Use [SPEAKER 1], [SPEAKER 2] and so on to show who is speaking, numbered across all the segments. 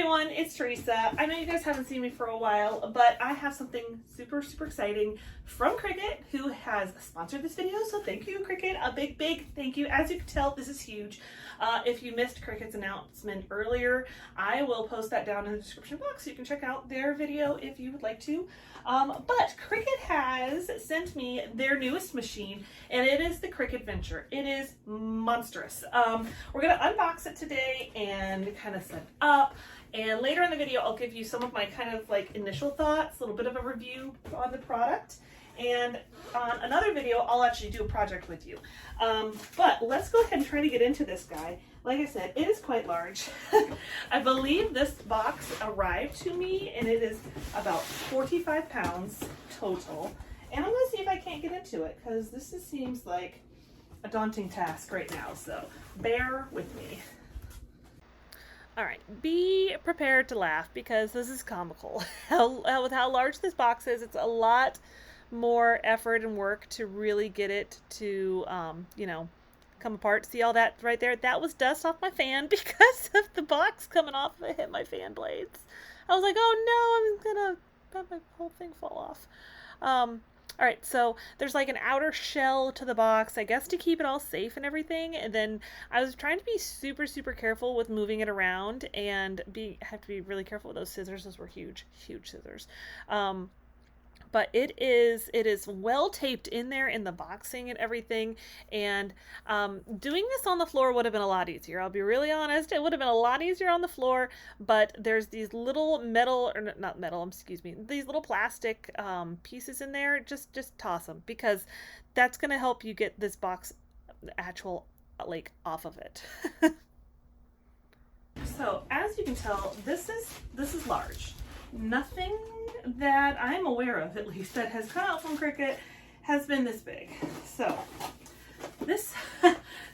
[SPEAKER 1] everyone, it's Teresa. I know you guys haven't seen me for a while, but I have something super exciting from Cricut, who has sponsored this video, so thank you, Cricut. A big thank you. As you can tell, this is huge. If you missed Cricut's announcement earlier, I will post that down in the description box so you can check out their video if you would like to. But Cricut has sent me their newest machine, and it is the Cricut Venture. It is monstrous. We're going to unbox it today and kind of set it up. And later in the video, I'll give you some of my kind of like initial thoughts, a little bit of a review on the product. And on another video, I'll actually do a project with you. But let's go ahead and try to get into this guy. Like I said, it is quite large. I believe this box arrived to me and it is about 45 pounds total. And I'm gonna see if I can't get into it because this just seems like a daunting task right now. So bear with me. All right, be prepared to laugh because this is comical. With how large this box is, it's a lot more effort and work to really get it to, you know, come apart. See all that right there? That was dust off my fan because of the box coming off. It hit my fan blades. I was like, oh no, I'm gonna have my whole thing fall off. All right, so there's like an outer shell to the box, I guess to keep it all safe and everything. And then I was trying to be super careful with moving it around and have to be really careful with those scissors. Those were huge scissors. But it is well taped in there in the boxing and everything. And doing this on the floor would have been a lot easier. I'll be really honest. It would have been a lot easier on the floor, but there's these little metal, or not metal, excuse me, these little plastic pieces in there. Just toss them because that's going to help you get this box actual like off of it. So as you can tell, this is large. Nothing that I'm aware of, at least, that has come out from Cricut has been this big. So this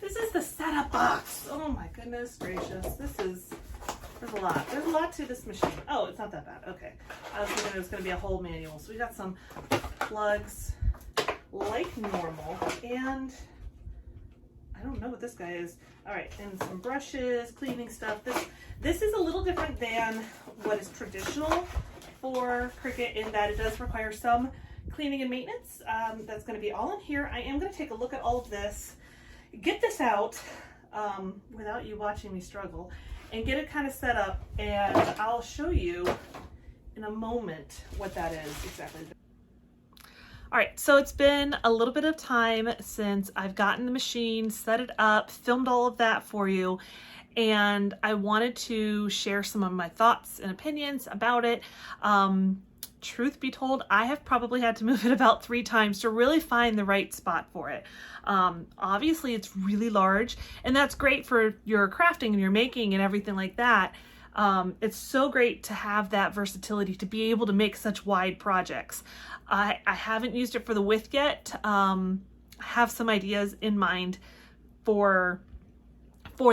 [SPEAKER 1] is the setup box. Oh my goodness gracious. There's a lot. There's a lot to this machine. Oh, it's not that bad. Okay. I was thinking it was going to be a whole manual. So we got some plugs like normal, and I don't know what this guy is. All right, and some brushes, cleaning stuff. This is a little different than what is traditional for Cricut in that it does require some cleaning and maintenance. That's going to be all in here. I am going to take a look at all of this, get this out without you watching me struggle, and get it kind of set up, and I'll show you in a moment what that is exactly. All right, so it's been a little bit of time since I've gotten the machine, set it up, filmed all of that for you, and I wanted to share some of my thoughts and opinions about it. Truth be told, I have probably had to move it about 3 times to really find the right spot for it. Obviously, it's really large, and that's great for your crafting and your making and everything like that. It's so great to have that versatility to be able to make such wide projects. I haven't used it for the width yet. I have some ideas in mind for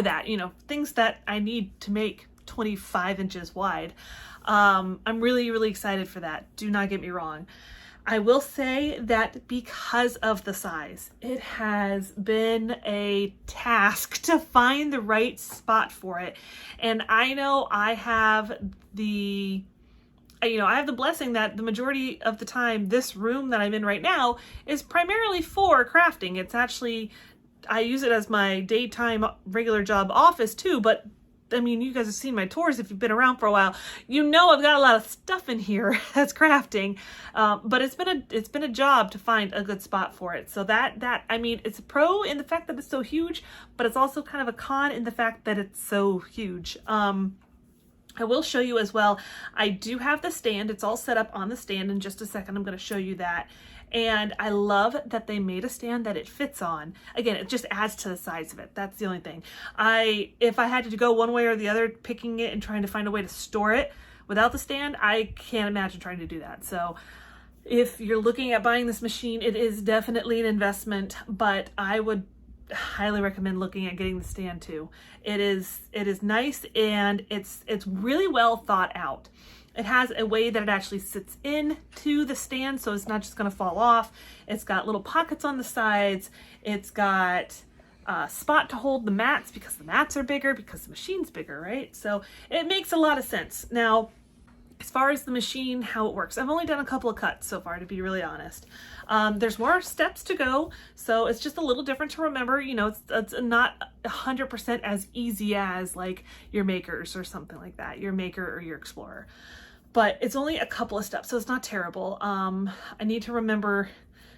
[SPEAKER 1] that, you know, things that I need to make 25 inches wide. I'm really excited for that. Do not get me wrong. I will say that because of the size, it has been a task to find the right spot for it. And I know I have the blessing that the majority of the time, this room that I'm in right now is primarily for crafting. It's actually, I use it as my daytime regular job office too, but I mean, you guys have seen my tours if you've been around for a while. You know I've got a lot of stuff in here that's crafting, but it's been a job to find a good spot for it. So that I mean, it's a pro in the fact that it's so huge, but it's also kind of a con in the fact that it's so huge. I will show you as well. I do have the stand. It's all set up on the stand. In just a second, I'm going to show you that. And I love that they made a stand that it fits on. Again, it just adds to the size of it. That's the only thing. If I had to go one way or the other, picking it and trying to find a way to store it without the stand, I can't imagine trying to do that. So if you're looking at buying this machine, it is definitely an investment, but I would highly recommend looking at getting the stand too. It is nice, and it's really well thought out. It has a way that it actually sits into the stand, so it's not just going to fall off. It's got little pockets on the sides. It's got spot to hold the mats because the mats are bigger, because the machine's bigger, right? So it makes a lot of sense. Now, as far as the machine, how it works, I've only done a couple of cuts so far, to be really honest. There's more steps to go, so it's just a little different to remember. You know, it's not 100% as easy as like your Makers or something like that, your Maker or your Explorer. But it's only a couple of steps, so it's not terrible. I need to remember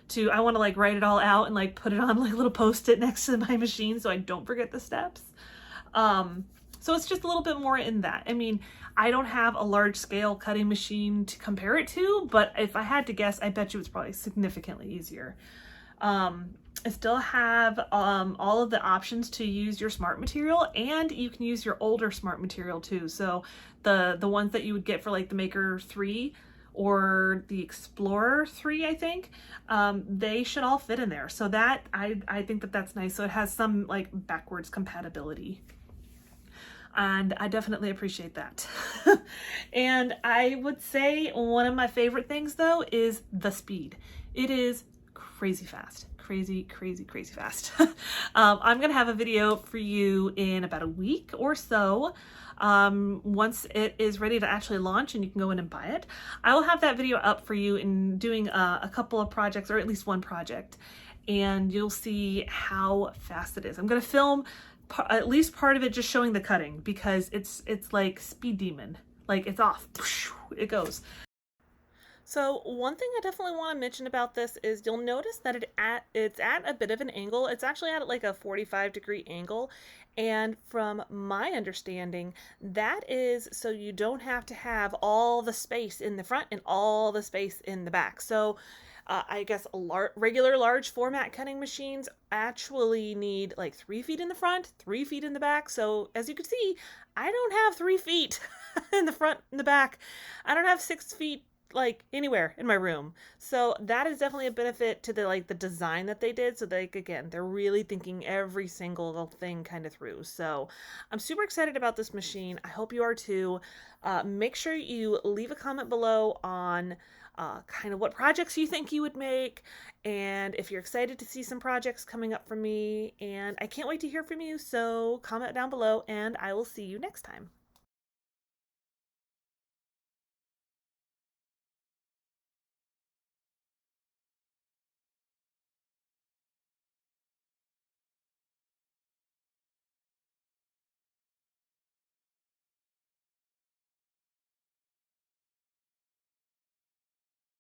[SPEAKER 1] to, I want to like write it all out and like put it on like a little post-it next to my machine so I don't forget the steps. So it's just a little bit more in that. I mean, I don't have a large scale cutting machine to compare it to, but if I had to guess, I bet you it's probably significantly easier. I still have all of the options to use your smart material, and you can use your older smart material too. So the ones that you would get for like the Maker 3 or the Explorer 3, I think, they should all fit in there. So that, I think that that's nice. So it has some like backwards compatibility. And I definitely appreciate that. And I would say one of my favorite things though is the speed. It is crazy fast. Crazy fast. I'm gonna have a video for you in about a week or so. Once it is ready to actually launch and you can go in and buy it, I will have that video up for you in doing a couple of projects, or at least one project, and you'll see how fast it is. I'm gonna film at least part of it just showing the cutting, because it's like Speed Demon. Like, it's off. It goes. So one thing I definitely want to mention about this is you'll notice that it's at a bit of an angle. It's actually at like a 45-degree angle. And from my understanding, that is so you don't have to have all the space in the front and all the space in the back. So I guess regular large format cutting machines actually need like 3 feet in the front, 3 feet in the back. So as you can see, I don't have 3 feet in the front and the back. I don't have 6 feet like anywhere in my room. So that is definitely a benefit to the design that they did. So like, again, they're really thinking every single little thing kind of through. So I'm super excited about this machine. I hope you are too. Make sure you leave a comment below on kind of what projects you think you would make, and if you're excited to see some projects coming up from me. And I can't wait to hear from you, so comment down below and I will see you next time.